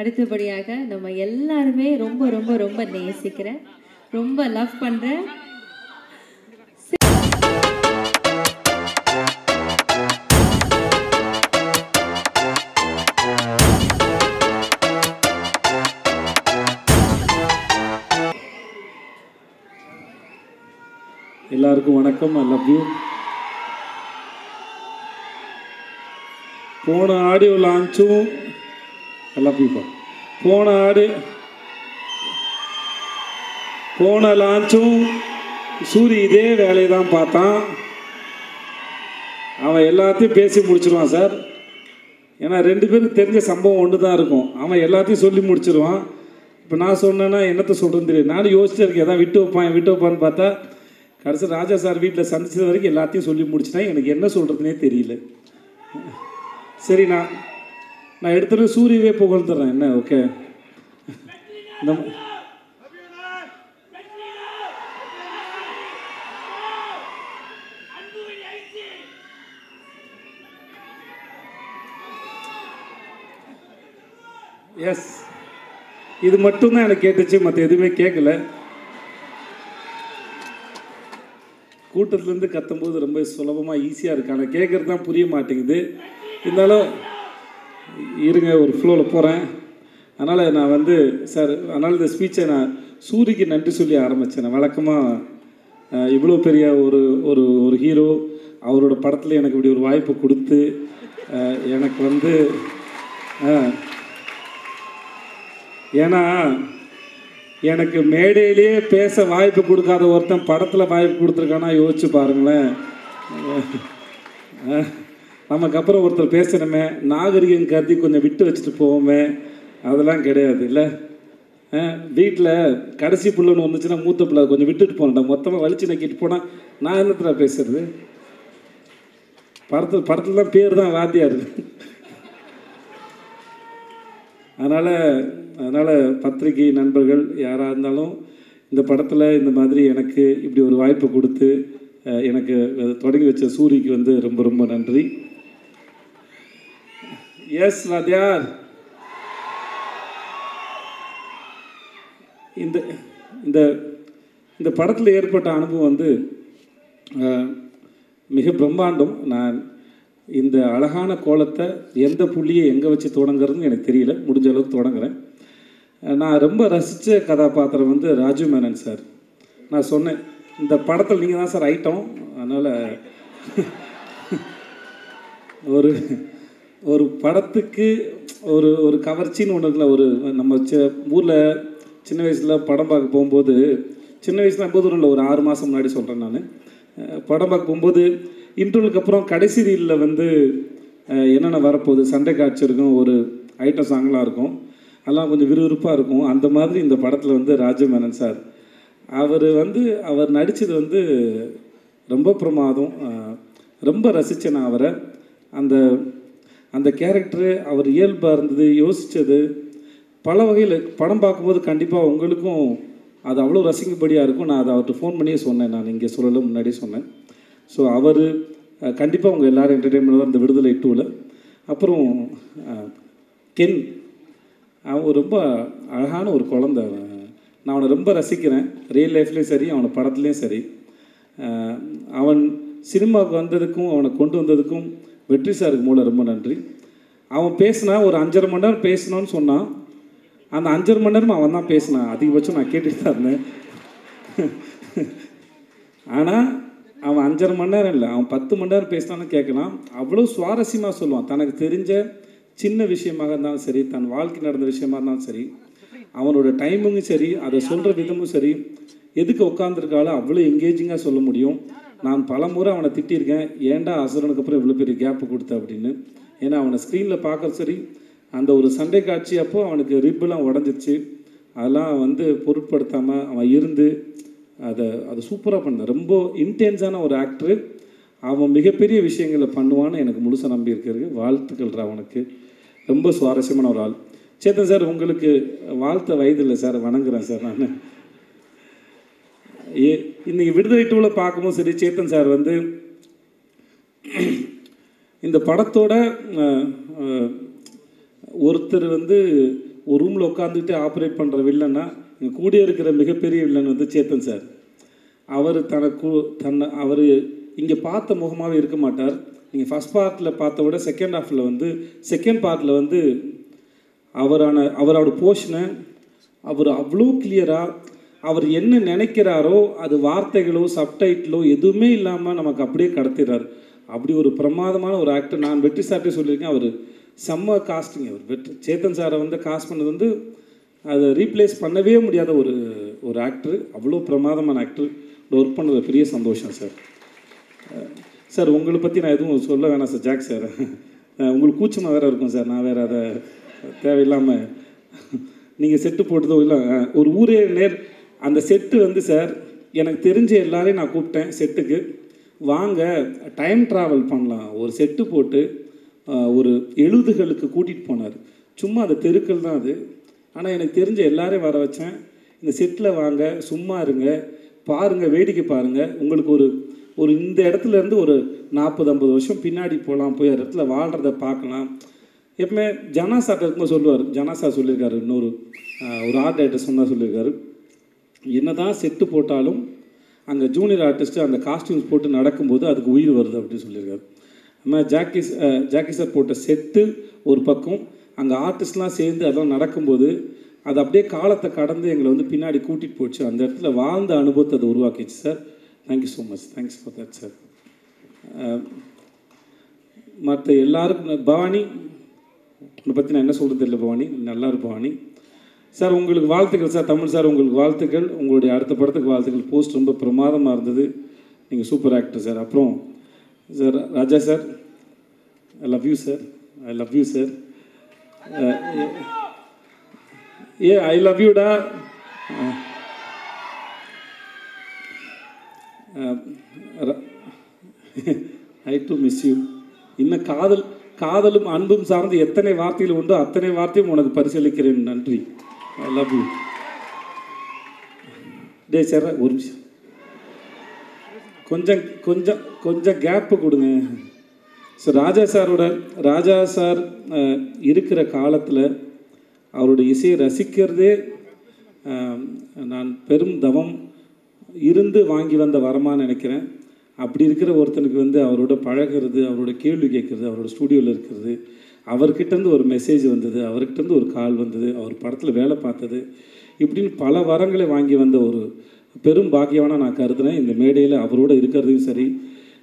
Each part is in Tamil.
அடுத்தபடியாக நம்ம எல்லாருமே ரொம்ப ரொம்ப ரொம்ப நேசிக்கிற, ரொம்ப லவ் பண்ற எல்லாருக்கும் வணக்கம். ஐ லவ் யூ. போன ஆடியோ லான்ச்சும் ஐ லவ் யூப்பா. போன லான்ச்சும் சூரி இதே வேலையை தான் பார்த்தான். அவன் எல்லாத்தையும் பேசி முடிச்சிருவான் சார். ஏன்னா 2 பேருக்கு தெரிஞ்ச சம்பவம் ஒன்று தான் இருக்கும். அவன் எல்லாத்தையும் சொல்லி முடிச்சிருவான். இப்போ நான் சொன்னேன்னா என்னத்தை சொல்கிறேன்னு தெரியும். நானும் யோசிச்சு இருக்கேன், எதாவது விட்டு வைப்பான்னு பார்த்தா கடைசி ராஜா சார் வீட்டில் சந்திச்சது வரைக்கும் எல்லாத்தையும் சொல்லி முடிச்சிட்டேன். எனக்கு என்ன சொல்கிறதுனே தெரியல. சரி, நான் எடுத்துகிட்டு சூரியவே புகழ்ந்துடுறேன். என்ன ஓகே. எஸ், இது மட்டும்தான் எனக்கு கேட்டுச்சு, மற்ற எதுவுமே கேட்கல. கூட்டத்துலேருந்து கத்தும்போது ரொம்ப சுலபமாக ஈஸியாக இருக்கு, ஆனால் கேட்குறது தான் புரிய மாட்டேங்குது. இருந்தாலும் இருங்க, ஒரு ஃப்ளோவில் போகிறேன். அதனால் நான் சார், அதனால் இந்த ஸ்பீச்சை நான் சூரிக்கு நன்றி சொல்லி ஆரம்பித்தேன். நான் வழக்கமாக இவ்வளோ பெரிய ஒரு ஒரு ஹீரோ அவரோட படத்தில் எனக்கு இப்படி ஒரு வாய்ப்பு கொடுத்து எனக்கு ஏன்னா எனக்கு மேடையிலேயே பேச வாய்ப்பு கொடுக்காத ஒருத்தன் படத்தில் வாய்ப்பு கொடுத்துருக்கானா யோசிச்சு பாருங்களேன். நமக்கு அப்புறம் ஒருத்தர் பேசணுமே, நாகரிகம் கருதி கொஞ்சம் விட்டு வச்சுட்டு போவோமே, அதெல்லாம் கிடையாது இல்லை. வீட்டில் கடைசி பிள்ளைன்னு வந்துச்சுன்னா மூத்த பிள்ளை கொஞ்சம் விட்டுட்டு போனேன்டா, மொத்தமாக வலிச்சு நக்கிட்டு போனால் நான் என்னத்தில் பேசுறது. படத்தில் தான் பேர் தான் வாத்தியார். அதனால் பத்திரிகை நண்பர்கள் யாராக இருந்தாலும் இந்த படத்தில் இந்த மாதிரி எனக்கு இப்படி ஒரு வாய்ப்பு கொடுத்து எனக்கு தொடங்கி வச்ச சூரிக்கு ரொம்ப ரொம்ப நன்றி. எஸ் வாத்தியார். இந்த படத்தில் ஏற்பட்ட அனுபவம் மிக பிரம்மாண்டம். நான் இந்த அழகான கோலத்தை எந்த புள்ளியை எங்கே வச்சு தொடங்குறதுன்னு எனக்கு தெரியல, முடிஞ்ச அளவுக்கு தொடங்குறேன். நான் ரொம்ப ரசித்த கதாபாத்திரம் ராஜீவ் மேனன் சார். நான் சொன்னேன், இந்த படத்தில் நீங்கள் தான் சார் ஐட்டம். அதனால் ஒரு படத்துக்கு ஒரு கவர்ச்சின்னு ஒன்று இருக்குல்ல. நம்ம ஊரில் சின்ன வயசில் படம் பார்க்க போகும்போது, சின்ன வயசில் எப்போதும் இல்லை, ஒரு 6 மாதம் முன்னாடி சொல்கிறேன் நான், படம் பார்க்க போகும்போது இன்டர்வலுக்கு அப்புறம் கடைசி ரீலில் என்னென்ன வரப்போகுது, சண்டை காட்சி இருக்கும், ஒரு ஐட்டம் சாங்லாம் இருக்கும், அதெல்லாம் கொஞ்சம் விறுவிறுப்பாக இருக்கும். அந்த மாதிரி இந்த படத்தில் ராஜீவ் மேனன் சார் அவர் நடித்தது ரொம்ப பிரமாதம். ரொம்ப ரசித்தேன் நான் அவரை. அந்த கேரக்டரு அவர் இயல்பாக இருந்தது, யோசித்தது பல வகையில். படம் பார்க்கும்போது கண்டிப்பாக உங்களுக்கும் அது அவ்வளோ ரசிக்கும்படியாக இருக்கும். நான் அதை அவர்கிட்ட ஃபோன் பண்ணியே சொன்னேன், நான் இங்கே சொல்லலை, முன்னாடியே சொன்னேன். ஸோ அவர் கண்டிப்பாக உங்கள் எல்லோரும் என்டர்டெயின்மெண்ட் இந்த விடுதலை 2ல். அப்புறம் கென், அவன் ரொம்ப அழகான ஒரு குழந்தை. நான் அவனை ரொம்ப ரசிக்கிறேன், ரியல் லைஃப்லேயும் சரி, அவனை படத்துலேயும் சரி. அவன் சினிமாவுக்கு வந்ததுக்கும் அவனை கொண்டு வந்ததுக்கும் வெற்றி சாருக்கு மூலம் ரொம்ப நன்றி. அவன் பேசினா ஒரு 5.5 மணி நேரம் பேசணும்னு சொன்னான். அந்த 5.5 மணி நேரம் அவன் தான் பேசினான். அதிகபட்சம் நான் கேட்டுட்டு தான் இருந்தேன். ஆனால் அவன் 5.5 மணி நேரம் இல்லை, அவன் 10 மணி நேரம் பேசினான்னு கேட்கலாம். அவ்வளோ சுவாரஸ்யமாக சொல்லுவான். தனக்கு தெரிஞ்ச சின்ன விஷயமாக இருந்தாலும் சரி, தன் வாழ்க்கை நடந்த விஷயமா இருந்தாலும் சரி, அவனோட டைமிங்கும் சரி, அதை சொல்கிற விதமும் சரி, எதுக்கு உட்காந்துருக்காலும் அவ்வளோ எங்கேஜிங்காக சொல்ல முடியும். நான் பல முறை அவனை திட்டியிருக்கேன், ஏன்டா அசுரனுக்கு அப்புறம் இவ்வளோ பெரிய கேப்பு கொடுத்த அப்படின்னு. ஏன்னா அவனை ஸ்க்ரீனில் பார்க்குற சரி, அந்த ஒரு சண்டை காட்சி அப்போது அவனுக்கு ரிப்பெல்லாம் உடஞ்சிருச்சு. அதெல்லாம் பொருட்படுத்தாமல் அவன் இருந்து அதை சூப்பராக பண்ண. ரொம்ப இன்டென்ஸான ஒரு ஆக்டரு. அவன் மிகப்பெரிய விஷயங்களை பண்ணுவான்னு எனக்கு முழுசாக நம்பி இருக்கிறது. வாழ்த்துக்கள்ரா அவனுக்கு. ரொம்ப சுவாரஸ்யமான ஒரு ஆள். சேத்தன் சார், உங்களுக்கு வாழ்த்த வயது இல்லை சார், வணங்குறேன் சார். நான் இன்றைக்கி விடுதலை 2ல் பார்க்கும்போது சரி, சேத்தன் சார் இந்த படத்தோட ஒருத்தர் ஒரு ரூமில் உட்காந்துக்கிட்டு ஆப்ரேட் பண்ணுற வில்லன்னா இங்கே கூட இருக்கிற மிகப்பெரிய வில்லன் வந்து சேத்தன் சார். அவர் அவர் இங்கே பார்த்த முகமாகவே இருக்க மாட்டார். நீங்கள் ஃபஸ்ட் பார்ட்டில் பார்த்த விட செகண்ட் பார்ட்டில் வந்து அவரோட போர்ஷனை அவர் அவ்வளோ கிளியராக அவர் என்ன நினைக்கிறாரோ அது வார்த்தைகளோ சப்டைட்டிலோ எதுவுமே இல்லாமல் நமக்கு அப்படியே கடத்திடுறார். அப்படி ஒரு பிரமாதமான ஒரு ஆக்டர். நான் வெற்றி சார்ட்டே சொல்லியிருக்கேன், அவர் செம்ம காஸ்டிங். அவர் சேத்தன் சாரை வந்து காஸ்ட் பண்ணது வந்து அதை ரீப்ளேஸ் பண்ணவே முடியாத ஒரு ஆக்டர். அவ்வளோ பிரமாதமான ஆக்டர். ஒர்க் பண்ணது பெரிய சந்தோஷம் சார். சார் உங்களை பற்றி நான் எதுவும் சொல்ல வேணாம் சார். ஜாக் சார் உங்களுக்கு கூச்சமாக வேறு இருக்கும் சார். நான் வேறு அதை தேவையில்லாமல் நீங்கள் செட்டு போட்டதோ இல்லை ஒரு ஊரே அந்த செட்டு வந்து சார் எனக்கு தெரிஞ்ச எல்லாரையும் நான் கூப்பிட்டேன் செட்டுக்கு. வாங்க டைம் ட்ராவல் பண்ணலாம். ஒரு செட்டு போட்டு ஒரு 70களுக்கு கூட்டிகிட்டு போனார். சும்மா அந்த தெருக்கள் தான் அது. ஆனால் எனக்கு தெரிஞ்ச எல்லாரையும் வர வச்சேன். இந்த செட்டில் வாங்க, சும்மா இருங்க, பாருங்கள், வேடிக்கை பாருங்கள். உங்களுக்கு ஒரு இந்த இடத்துலேருந்து ஒரு 40-50 வருஷம் பின்னாடி போகலாம், போய் அந்த இடத்துல வாழ்கிறத பார்க்கலாம். எப்பவுமே ஜனாசாட்ட இருக்கும்போது சொல்லுவார். ஜனாசா சொல்லியிருக்காரு, இன்னொரு ஒரு ஆர்ட் டைரக்டர் சொன்னால் சொல்லியிருக்காரு, என்ன தான் செட்டு போட்டாலும் அங்கே ஜூனியர் ஆர்டிஸ்ட்டு அந்த காஸ்டியூம்ஸ் போட்டு நடக்கும்போது அதுக்கு உயிர் வருது அப்படின்னு சொல்லியிருக்காரு. நம்ம ஜாக்கி சார் போட்ட செட்டு ஒரு பக்கம், அங்கே ஆர்டிஸ்ட்லாம் சேர்ந்து அதெல்லாம் நடக்கும்போது அது அப்படியே காலத்தை கடந்து எங்களை வந்து பின்னாடி கூட்டிகிட்டு போச்சு. அந்த இடத்துல வாழ்ந்த அனுபவத்தை அதை உருவாக்கிச்சு sir. Thank you so much. Thanks for that sir. மற்ற எல்லாருக்கும் பவானி உன்னை பற்றி நான் என்ன சொல்கிறது தெரியல. பவானி நல்லா இருக்கு பவானி சார். உங்களுக்கு வாழ்த்துக்கள் சார். தமிழ் சார் உங்களுக்கு வாழ்த்துக்கள். உங்களுடைய அடுத்த படத்துக்கு வாழ்த்துக்கள். போஸ்ட் ரொம்ப பிரமாதமாக இருந்தது. நீங்கள் சூப்பர் ஆக்டர் சார். அப்புறம் sir Raja sir, I love you sir. I love you sir. I love யூடா. I do miss you. இன்னும் காதலும் அன்பும் சார்ந்து எத்தனை வார்த்தைகள் உண்டோ அத்தனை வார்த்தையும் உனக்கு பரிசீலிக்கிறேன். நன்றி. ஐ லவ் யூ. டே சார் ஒரு நிமிஷம் கொஞ்சம் கேப்பு கொடுங்க. ஸோ ராஜா சார் இருக்கிற காலத்தில் அவருடைய இசையை ரசிக்கிறதே நான் பெரும் தவம் இருந்து வாங்கி வந்த வரமான்னு நினைக்கிறேன். அப்படி இருக்கிற ஒருத்தனுக்கு வந்து அவரோட பழகிறது, அவரோட கேள்வி கேட்குறது, அவரோட ஸ்டூடியோவில் இருக்கிறது, அவர்கிட்டேருந்து ஒரு மெசேஜ் வந்தது, அவர்கிட்டேருந்து ஒரு கால் வந்தது, அவர் படத்தில் வேலை பார்த்தது, இப்படின்னு பல வரங்களை வாங்கி வந்த ஒரு பெரும் பாக்கியவானா நான் கருதுனேன். இந்த மேடையில் அவரோட இருக்கிறதையும் சரி.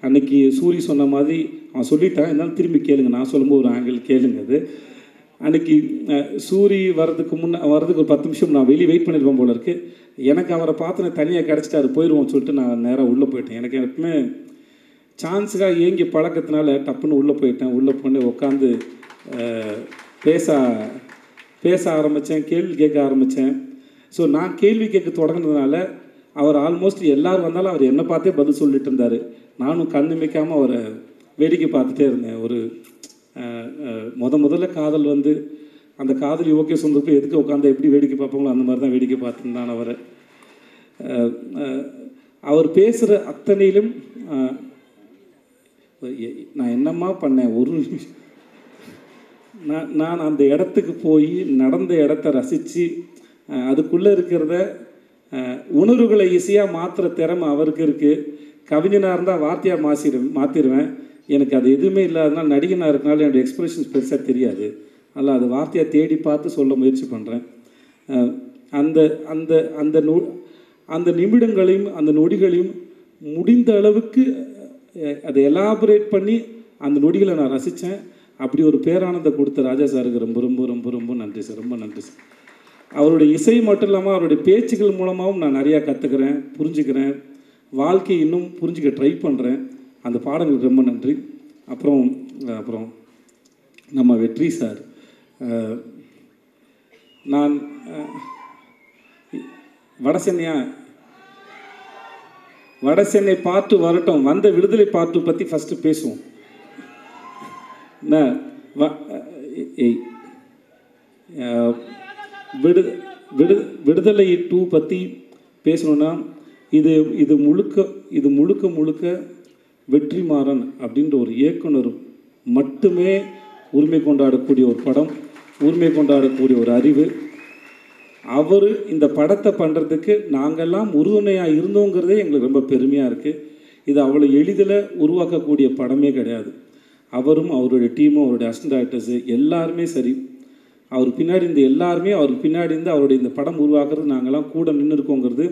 அன்றைக்கி சூரி சொன்ன மாதிரி அவன் சொல்லிட்டான், இருந்தாலும் திரும்பி கேளுங்க, நான் சொல்லும்போது ஒரு ஆங்கிள் கேளுங்க. அது அன்றைக்கி சூரி வர்றதுக்கு ஒரு 10 நிமிஷம் நான் வெளியே வெயிட் பண்ணியிருப்பேன் போல இருக்குது. எனக்கு அவரை பார்த்து தனியாக கிடச்சிட்டாரு, போயிடுவோம்னு சொல்லிட்டு நான் நேராக உள்ளே போயிட்டேன். எனக்கு எப்பவுமே சான்ஸுக்காக ஏங்கி பழக்கத்தினால டப்புன்னு உள்ளே போயிட்டேன். உள்ளே போய் உட்காந்து பேச ஆரம்பித்தேன், கேள்வி கேட்க ஆரம்பித்தேன். ஸோ நான் கேள்வி கேட்க தொடங்கினதுனால அவர் ஆல்மோஸ்ட் எல்லோரும் வந்தாலும் அவர் என்னை பார்த்தே பதில் சொல்லிட்டு இருந்தார். நானும் கண்ணுமைக்காமல் அவரை வேடிக்கை பார்த்துட்டே இருந்தேன். ஒரு முதல்ல காதல் வந்து அந்த காதலி ஓகே சொந்தப்போ எதுக்கு உட்காந்து எப்படி வேடிக்கை பார்ப்பாங்களோ அந்த மாதிரி தான் வேடிக்கை பார்த்துருந்தான் அவரை. அவர் பேசுகிற அத்தனையிலும் நான் என்னம்மா பண்ணேன், ஒரு நிமிஷம் நான் அந்த இடத்துக்கு போய் நடந்த இடத்த ரசித்து அதுக்குள்ளே இருக்கிறத உணர்வுகளை ஈஸியாக மாற்றுற திறமை அவருக்கு இருக்குது. கவிஞனாக இருந்தால் வார்த்தையாக மாற்றிடுவேன். எனக்கு அது எதுவுமே இல்லாதனால நடிகனாக இருக்கனால என்னோடய எக்ஸ்ப்ரெஷன்ஸ் பெருசாக தெரியாது. அதனால் அது வார்த்தையாக தேடி பார்த்து சொல்ல முயற்சி பண்ணுறேன். அந்த அந்த அந்த அந்த நிமிடங்களையும் அந்த நொடிகளையும் முடிந்த அளவுக்கு அதை எலாபரேட் பண்ணி அந்த நொடிகளை நான் ரசித்தேன். அப்படி ஒரு பேரானந்தை கொடுத்த ராஜா சாருக்கு ரொம்ப ரொம்ப ரொம்ப ரொம்ப நன்றி சார். ரொம்ப நன்றி சார். அவருடைய இசை மட்டும் இல்லாமல் அவருடைய பேச்சுக்கள் மூலமாகவும் நான் நிறையா கற்றுக்கிறேன், புரிஞ்சுக்கிறேன், வாழ்க்கையை இன்னும் புரிஞ்சுக்க ட்ரை பண்ணுறேன். அந்த பாடங்களுக்கு ரொம்ப நன்றி. அப்புறம் நம்ம வெற்றி சார், நான் வடசென்னை பாட்டு வரட்டும், வந்த விடுதலை பாட்டு பற்றி ஃபஸ்ட்டு பேசுவோம். விடுதலை 2 பற்றி பேசணுன்னா இது முழுக்க வெற்றிமாறன் அப்படின்ற ஒரு இயக்குனர் மட்டுமே உரிமை கொண்டாடக்கூடிய ஒரு படம். உரிமை கொண்டாடக்கூடிய ஒரு அறிவு. அவர் இந்த படத்தை பண்ணுறதுக்கு நாங்கள்லாம் உறுதுணையாக இருந்தோங்கிறதே எங்களுக்கு ரொம்ப பெருமையாக இருக்குது. இது அவ்வளோ எளிதில் உருவாக்கக்கூடிய படமே கிடையாது. அவரும் அவருடைய டீமும் அவருடைய அசிஸ்டன்ட் டைரக்டர்ஸு எல்லாருமே சரி, அவர் பின்னாடி இந்த எல்லாருமே அவருக்கு பின்னாடி இருந்து அவருடைய இந்த படம் உருவாக்குறது நாங்கள்லாம் கூட நின்று இருக்கோங்கிறது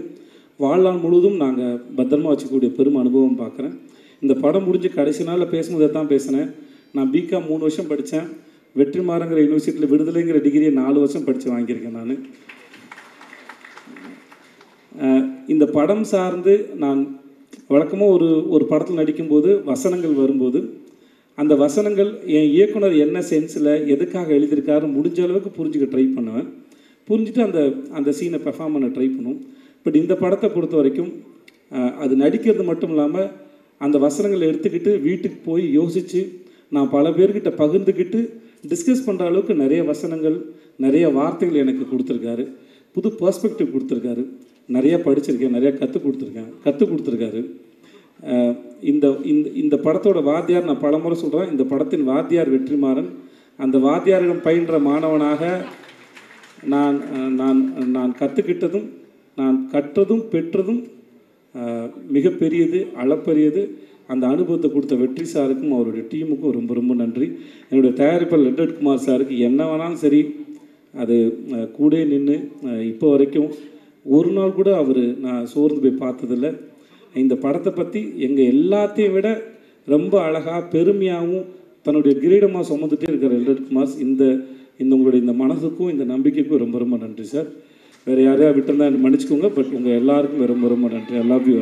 வாழ்நாள் முழுவதும் நாங்கள் பத்திரமா வச்சுக்கூடிய பெரும் அனுபவம் பார்க்குறேன். இந்த படம் முடிஞ்சு கடைசி நாளில் பேசும்போது தான் பேசினேன். நான் பிகாம் 3 வருஷம் படித்தேன். வெற்றிமாறங்கிற யூனிவர்சிட்டியில் விடுதலைங்கிற டிகிரியை 4 வருஷம் படித்து வாங்கியிருக்கேன். நான் இந்த படம் சார்ந்து நான் வழக்கமாக ஒரு படத்தில் நடிக்கும்போது வசனங்கள் வரும்போது அந்த வசனங்கள் என் இயக்குனர் என்ன சென்ஸில் எதுக்காக எழுதியிருக்காரு முடிஞ்ச அளவுக்கு புரிஞ்சுக்க ட்ரை பண்ணுவேன். புரிஞ்சுட்டு அந்த சீனை பெர்ஃபார்ம் பண்ண ட்ரை பண்ணுவோம். பட் இந்த படத்தை பொறுத்த வரைக்கும் அது நடிக்கிறது மட்டும் இல்லாமல் அந்த வசனங்களை எடுத்துக்கிட்டு வீட்டுக்கு போய் யோசித்து நான் பல பேர்கிட்ட பகிர்ந்துக்கிட்டு டிஸ்கஸ் பண்ணுற அளவுக்கு நிறைய வசனங்கள் நிறைய வார்த்தைகள் எனக்கு கொடுத்துருக்காரு. புது பர்ஸ்பெக்டிவ் கொடுத்துருக்காரு. நிறையா படிச்சிருக்கேன், நிறையா கற்றுக் கொடுத்துருக்காரு. இந்த படத்தோட வாத்தியார் நான் பலமுறை சொல்கிறேன், இந்த படத்தின் வாத்தியார் வெற்றிமாறன். அந்த வாத்தியாரிடம் பயின்ற மாணவனாக நான் கற்றுக்கிட்டதும் நான் கற்றதும் பெற்றதும் மிகப்பெரியது, அளப்பரியது. அந்த அனுபவத்தை கொடுத்த வெற்றி சாருக்கும் அவருடைய டீமுக்கும் ரொம்ப ரொம்ப நன்றி. என்னுடைய தயாரிப்பாளர் லெட்டட் குமார் சாருக்கு என்ன வேணாலும் சரி அது கூட நின்று இப்போ வரைக்கும் ஒரு நாள் கூட நான் சோர்ந்து போய் பார்த்ததில்லை. இந்த படத்தை பற்றி எங்கள் எல்லாத்தையும் விட ரொம்ப அழகாக பெருமையாகவும் தன்னுடைய கிரீடமாக சுமந்துட்டே இருக்கிற லெட்டட் குமார் இந்த உங்களுடைய இந்த மனசுக்கும் இந்த நம்பிக்கைக்கும் ரொம்ப ரொம்ப நன்றி சார். வேறு யாரையா விட்டுருந்தா மன்னிச்சுக்கோங்க. பட் உங்கள் எல்லாருக்கும் ரொம்ப ரொம்ப நன்றி. ஐ லவ் யூ.